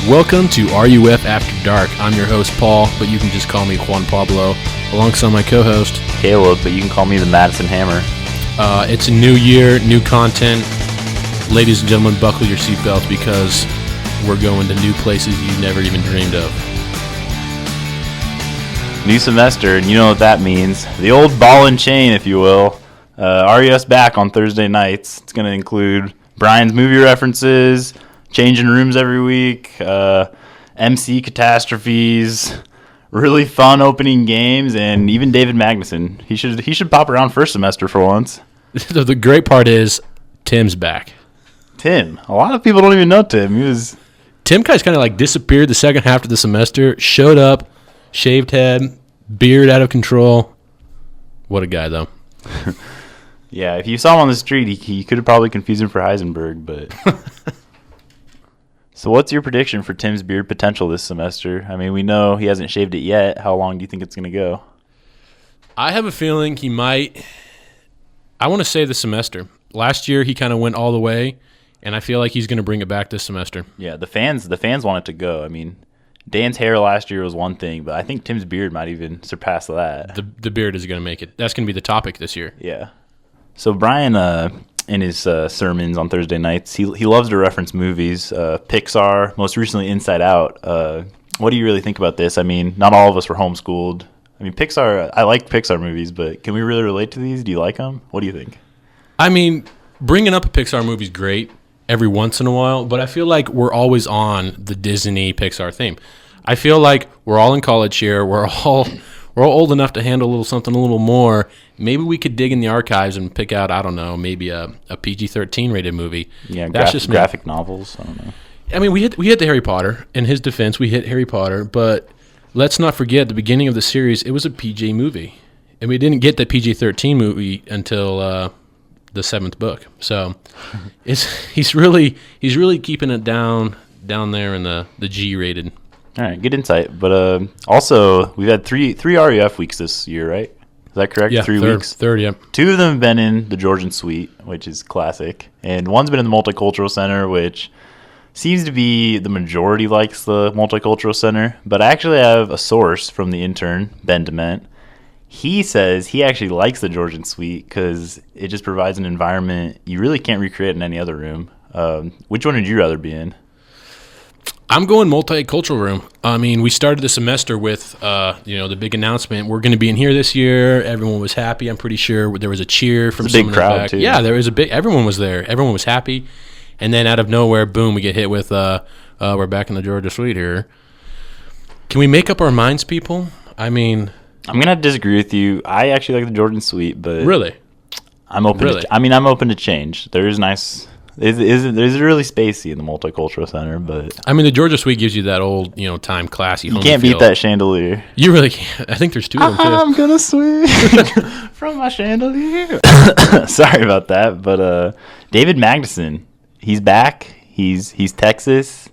Welcome to RUF After Dark. I'm your host, Paul, but you can just call me Juan Pablo, alongside my co-host, Caleb, but you can call me the Madison Hammer. It's a new year, new content. Ladies and gentlemen, buckle your seatbelts because we're going to new places you never even dreamed of. New semester, and you know what that means. The old ball and chain, if you will. RUS back on Thursday nights. It's going to include Brian's movie references, changing rooms every week, MC catastrophes, really fun opening games, and even David Magnuson. He should pop around first semester for once. The great part is Tim's back. Tim. A lot of people don't even know Tim. Tim kind of like disappeared the second half of the semester, showed up, shaved head, beard out of control. What a guy, though. Yeah, if you saw him on the street, he could have probably confused him for Heisenberg, but... So what's your prediction for Tim's beard potential this semester? I mean, we know he hasn't shaved it yet. How long do you think it's going to go? I have a feeling he might. I want to say this semester. Last year, he kind of went all the way, and I feel like he's going to bring it back this semester. Yeah, the fans want it to go. I mean, Dan's hair last year was one thing, but I think Tim's beard might even surpass that. The beard is going to make it. That's going to be the topic this year. Yeah. So Brian, in his sermons on Thursday nights, he loves to reference movies, Pixar, most recently Inside Out. What do you really think about this? I mean, not all of us were homeschooled. I mean, Pixar, I like Pixar movies, but can we really relate to these? Do you like them? What do you think? I mean, bringing up a Pixar movie is great every once in a while, but I feel like we're always on the Disney Pixar theme. I feel like we're all in college here. We're all old enough to handle a little more. Maybe we could dig in the archives and pick out, I don't know, maybe a PG-13 rated movie. Yeah, that's just graphic novels. I don't know. I mean, we hit the Harry Potter. In his defense, we hit Harry Potter, but let's not forget at the beginning of the series, it was a PG movie, and we didn't get the PG-13 movie until the seventh book. So he's really keeping it down there in the G-rated. All right, good insight. But also, we've had three RUF weeks this year, right? Is that correct? Yeah, 3 weeks? Third, yeah. 2 of them have been in the Georgian Suite, which is classic. And one's been in the Multicultural Center, which seems to be the majority likes the Multicultural Center. But I actually have a source from the intern, Ben Dement. He says he actually likes the Georgian Suite because it just provides an environment you really can't recreate in any other room. Which one would you rather be in? I'm going multicultural room. I mean, we started the semester with, the big announcement. We're going to be in here this year. Everyone was happy. I'm pretty sure there was a cheer from someone. Big crowd, too. Yeah, there was everyone was there. Everyone was happy. And then out of nowhere, boom, we get hit with, we're back in the Georgia Suite here. Can we make up our minds, people? I mean... I'm going to disagree with you. I actually like the Georgian Suite, but... Really? I'm open to change. There is nice... There's really spacey in the Multicultural Center, but... I mean, the Georgia Suite gives you that old, time, classy home You can't beat that chandelier. You really can't. I think there's 2 of them, too. I'm gonna swing from my chandelier. Sorry about that, but David Magnuson, he's back. He's Texas.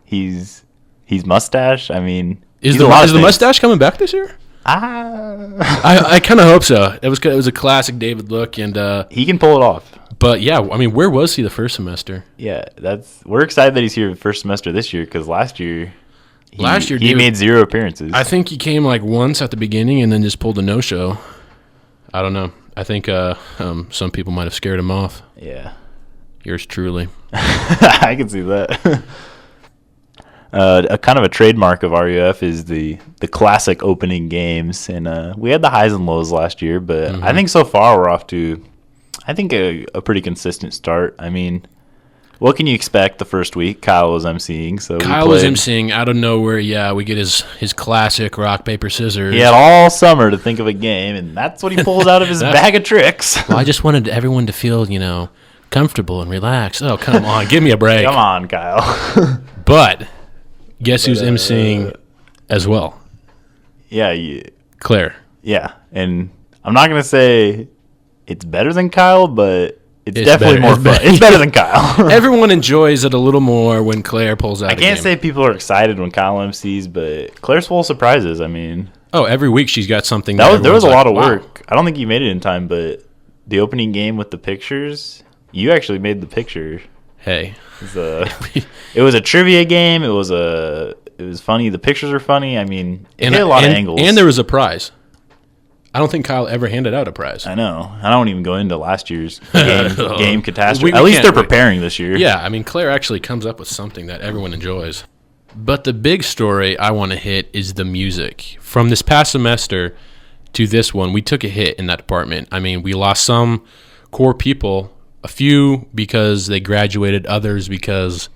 He's mustache. I mean... Is the mustache coming back this year? I kind of hope so. It was a classic David look, and... he can pull it off. But yeah, I mean, where was he the first semester? Yeah, we're excited that he's here the first semester this year because last year he made 0 appearances. I think he came like once at the beginning and then just pulled a no-show. I don't know. I think some people might have scared him off. Yeah, yours truly. I can see that. A kind of a trademark of RUF is the classic opening games, and we had the highs and lows last year, but I think so far we're off to. I think a pretty consistent start. I mean, what can you expect the first week? Kyle was emceeing. So Kyle was emceeing out of nowhere. Yeah, we get his classic rock, paper, scissors. He had all summer to think of a game, and that's what he pulls out of his bag of tricks. Well, I just wanted everyone to feel, comfortable and relaxed. Oh, come on. Give me a break. Come on, Kyle. But guess who's emceeing as well? Yeah. Claire. Yeah, and I'm not going to say... It's better than Kyle, but it's definitely more fun. It's better than Kyle. Everyone enjoys it a little more when Claire pulls out I can't say people are excited when Kyle MCs, but Claire's full of surprises. I mean... Oh, every week she's got something. There was a lot of work. Wow. I don't think you made it in time, but the opening game with the pictures, you actually made the picture. Hey. It was a trivia game. It was funny. The pictures were funny. I mean, it hit a lot of angles. And there was a prize. I don't think Kyle ever handed out a prize. I know. I don't even go into last year's game catastrophe. We At least they're can't- preparing this year. Yeah, I mean, Claire actually comes up with something that everyone enjoys. But the big story I want to hit is the music. From this past semester to this one, we took a hit in that department. I mean, we lost some core people, a few because they graduated, others because,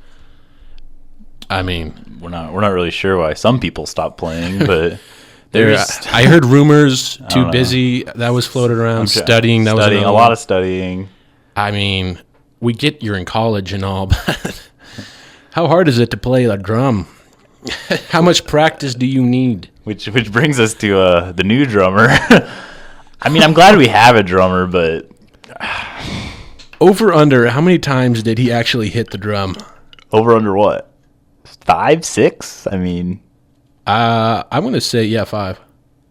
I mean, We're not really sure why some people stopped playing, but I heard rumors, don't too know. busy, that was floated around, Okay. studying, that was studying, another a lot one. of studying. I mean, we get you're in college and all, but how hard is it to play a drum? How much practice do you need? Which brings us to the new drummer. I mean, I'm glad we have a drummer, but Over under, how many times did he actually hit the drum? over under what? 5, 6? I mean, I'm going to say, 5.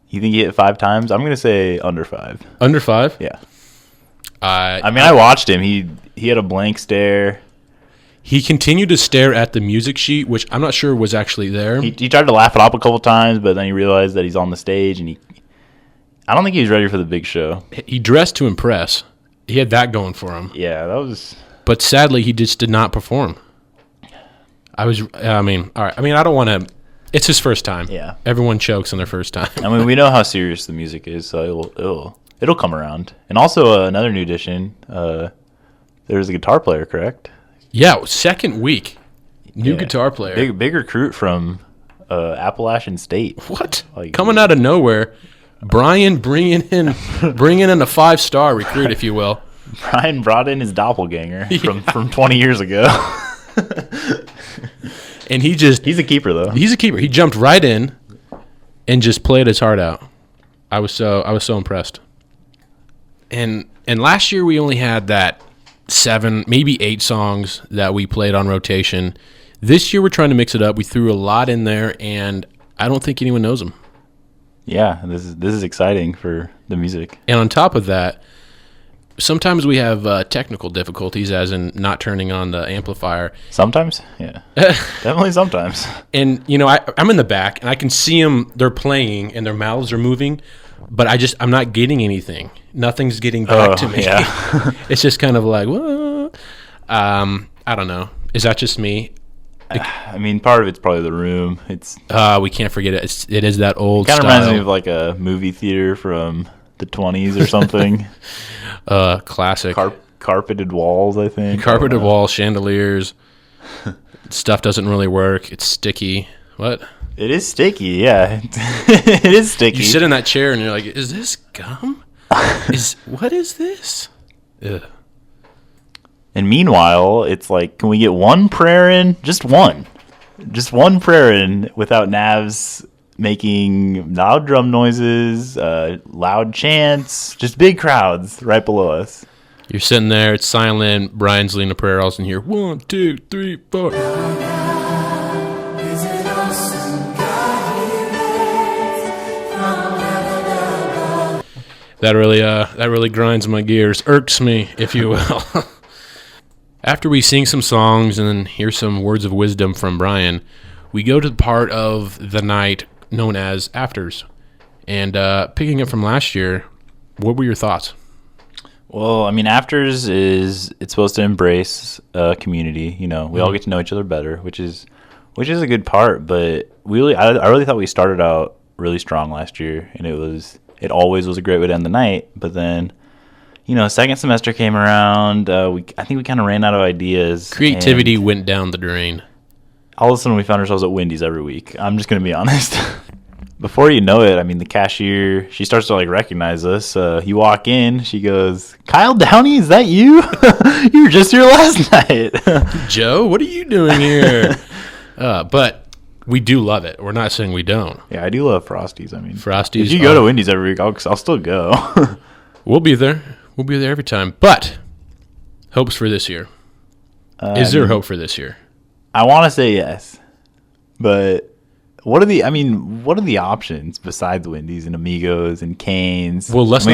you think he hit 5 times? I'm gonna say under 5. Under 5? Yeah. I mean, I watched him. He had a blank stare. He continued to stare at the music sheet, which I'm not sure was actually there. He tried to laugh it up a couple times, but then he realized that he's on the stage, and I don't think he was ready for the big show. He dressed to impress. He had that going for him. Yeah, that was. But sadly, he just did not perform. All right. I mean, I don't want to. It's his first time. Yeah. Everyone chokes on their first time. I mean, we know how serious the music is, so it'll come around. And also another new addition. There's a guitar player, correct? Yeah, second week. New Yeah. guitar player. Big recruit from Appalachian State. What? Like- Coming out of nowhere. Brian bringing in a 5-star recruit, if you will. Brian brought in his doppelganger from 20 years ago. And he's He's a keeper, though. a keeper. He jumped right in and just played his heart out. I was so impressed. And last year we only had that 7, maybe 8 songs that we played on rotation. This year we're trying to mix it up. We threw a lot in there, and I don't think anyone knows them. Yeah, this is exciting for the music. And on top of that, sometimes we have technical difficulties, as in not turning on the amplifier. Sometimes, yeah, definitely sometimes. And, I'm in the back, and I can see them. They're playing, and their mouths are moving, but I'm not getting anything. Nothing's getting back to me. Yeah. It's just kind of like, what? I don't know. Is that just me? I mean, part of it's probably the room. It's We can't forget it. It is that old kind of style. reminds me of like a movie theater from the 20s or something. Classic. Carpeted walls, I think. Carpeted walls, chandeliers. Stuff doesn't really work. It's sticky. What? It is sticky, yeah. It is sticky. You sit in that chair and you're like, is this gum? What is this? Ugh. And meanwhile, it's like, can we get one prayer in? Just one prayer in without Navs making loud drum noises, loud chants, just big crowds right below us. You're sitting there, it's silent. Brian's leading a prayer. All of a sudden you hear 1, 2, 3, 4. That really grinds my gears, irks me, if you will. After we sing some songs and then hear some words of wisdom from Brian, we go to the part of the night known as afters. And picking up from last year, what were your thoughts? Well, I mean, afters it's supposed to embrace community. We all get to know each other better, which is a good part. But I really thought we started out really strong last year, and it always was a great way to end the night. But then, second semester came around. I think we kind of ran out of ideas. Creativity and went down the drain. all of a sudden, we found ourselves at Wendy's every week. I'm just gonna be honest. Before you know it, I mean, the cashier, she starts to recognize us. You walk in, she goes, "Kyle Downey, is that you? You were just here last night." Joe, what are you doing here? But we do love it. We're not saying we don't. Yeah, I do love Frosties. I mean, Frosties. if you go to Wendy's every week, I'll still go. We'll be there. We'll be there every time. But hopes for this year. Is there hope for this year? I want to say yes, but what are the options besides Wendy's and Amigos and Cane's? Well, let's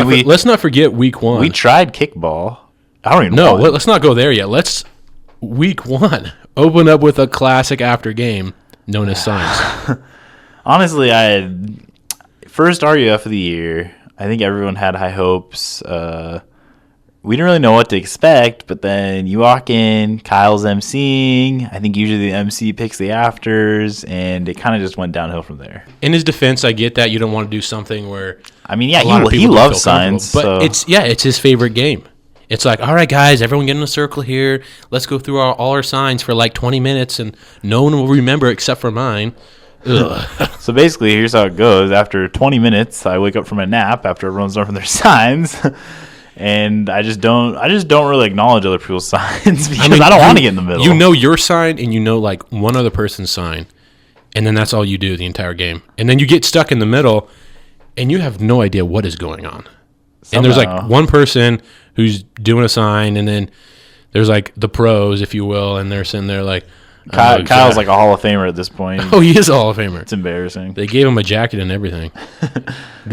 not forget week 1. We tried kickball. I don't even No, know. let's not go there yet. Let's week 1, open up with a classic after game known as Signs. Honestly, I had first RUF of the year. I think everyone had high hopes. We didn't really know what to expect, but then you walk in, Kyle's emceeing. I think usually the MC picks the afters, and it kind of just went downhill from there. In his defense, I get that you don't want to do something where I mean, yeah, a lot of he people don't loves feel comfortable, Signs, but so. it's his favorite game. It's like, all right, guys, everyone get in a circle here. Let's go through all our signs for like 20 minutes, and no one will remember except for mine. Ugh. So basically, here's how it goes. After 20 minutes, I wake up from a nap after everyone's done from their signs, and I just don't really acknowledge other people's signs because I don't want to get in the middle. You know your sign, and you know like one other person's sign, and then that's all you do the entire game. And then you get stuck in the middle, and you have no idea what is going on. And there's like one person who's doing a sign, and then there's like the pros, if you will, and they're sitting there like, Kyle's like a Hall of Famer at this point. oh, he is a Hall of Famer. It's embarrassing. They gave him a jacket and everything.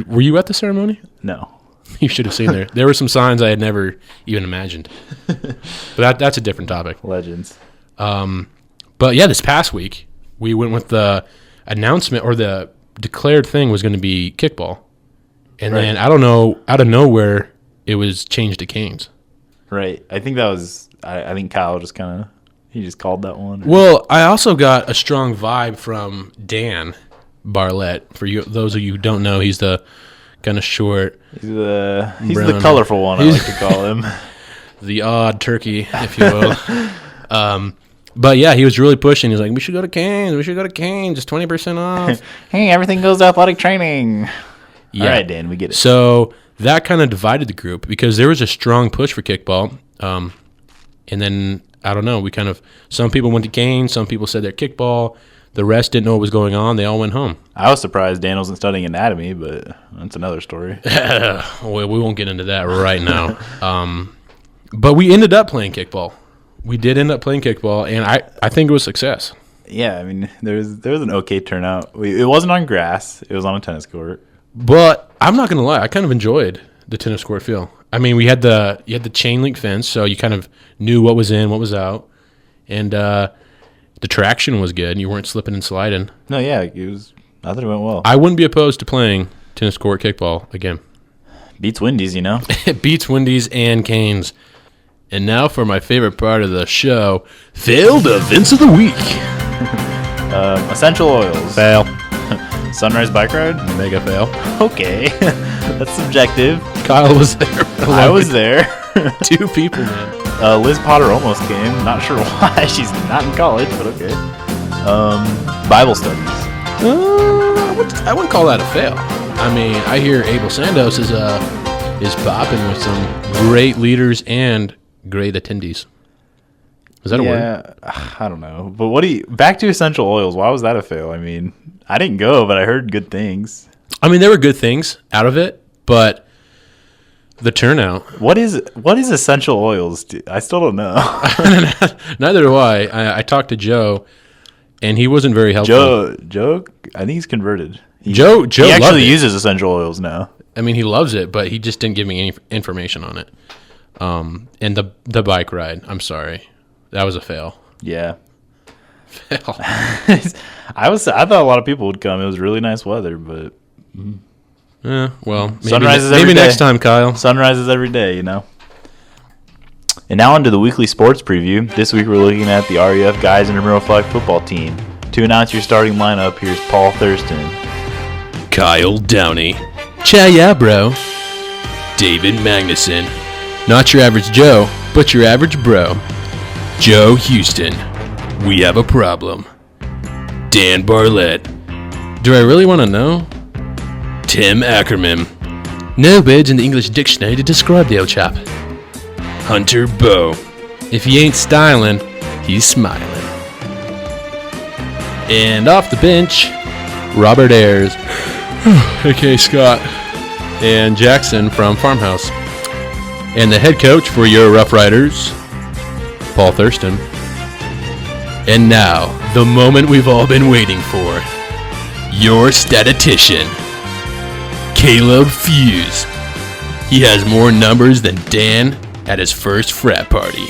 Were you at the ceremony? No. You should have seen there. There were some signs I had never even imagined. But that's a different topic. Legends. But yeah, this past week, we went with the announcement, or the declared thing was going to be kickball. And then, I don't know, out of nowhere, it was changed to Canes. Right. I think that was, I think Kyle just kind of, he just called that one. Well, I also got a strong vibe from Dan Barlett. For you, those of you who don't know, he's the kind of short. He's the colorful one, I like to call him. The odd turkey, if you will. But yeah, he was really pushing. He's like, we should go to Canes. We should go to Canes. Just 20% off. Hey, everything goes to athletic training. Yeah. All right, Dan, we get it. So that kind of divided the group because there was a strong push for kickball. And then, I don't know, some people went to Canes. Some people said they're kickball. The rest didn't know what was going on. They all went home. I was surprised Dan wasn't studying anatomy, but that's another story. Well, we won't get into that right now. But we ended up playing kickball. We did end up playing kickball, and I think it was a success. Yeah, I mean, there was an okay turnout. It wasn't on grass. It was on a tennis court. But I'm not going to lie. I kind of enjoyed the tennis court feel. I mean, you had the chain link fence, so you kind of knew what was in, what was out. And the traction was good. You weren't slipping and sliding. No, yeah, I thought it went well. I wouldn't be opposed to playing tennis court kickball again. Beats Wendy's, you know? It beats Wendy's and Canes. And now for my favorite part of the show, failed events of the week. Essential oils. Fail. Sunrise bike ride? Mega fail. Okay. That's subjective. Kyle was there. I was there. 2 people, man. Liz Potter almost came. Not sure why. She's not in college, but okay. Bible studies. I wouldn't call that a fail. I mean, I hear Abel Sandos is popping with some great leaders and great attendees. Is that a word? I don't know. But back to essential oils. Why was that a fail? I mean, I didn't go, but I heard good things. I mean, there were good things out of it, but the turnout. What is essential oils? I still don't know. Neither do I. I talked to Joe, and he wasn't very helpful. Joe, I think he's converted. Joe he actually uses essential oils now. I mean, he loves it, but he just didn't give me any information on it. And the bike ride, I'm sorry, that was a fail. Yeah. Fail. I thought a lot of people would come. It was really nice weather, but well, maybe next time, Kyle. Sunrises every day, you know. And now on to the weekly sports preview. This week we're looking at the RUF guys and Remote Flag football team. To announce your starting lineup, here's Paul Thurston, Kyle Downey, Chaya bro, David Magnuson, not your average Joe, but your average bro, Joe Houston, we have a problem, Dan Barlett, do I really want to know? Tim Ackerman, no words in the English dictionary to describe the old chap. Hunter Bowe, if he ain't styling, he's smiling. And off the bench, Robert Ayers, a.k.a. Scott, and Jackson from Farmhouse. And the head coach for your Rough Riders, Paul Thurston. And now, the moment we've all been waiting for. Your statistician, Caleb Fuse. He has more numbers than Dan at his first frat party.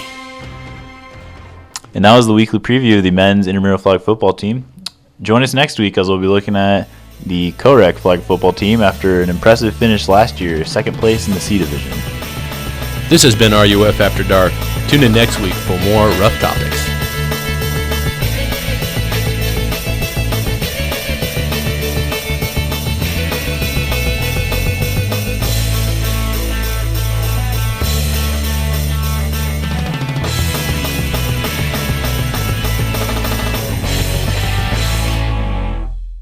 And that was the weekly preview of the men's intramural flag football team. Join us next week as we'll be looking at the COREC flag football team after an impressive finish last year, second place in the C division. This has been RUF After Dark. Tune in next week for more rough topics.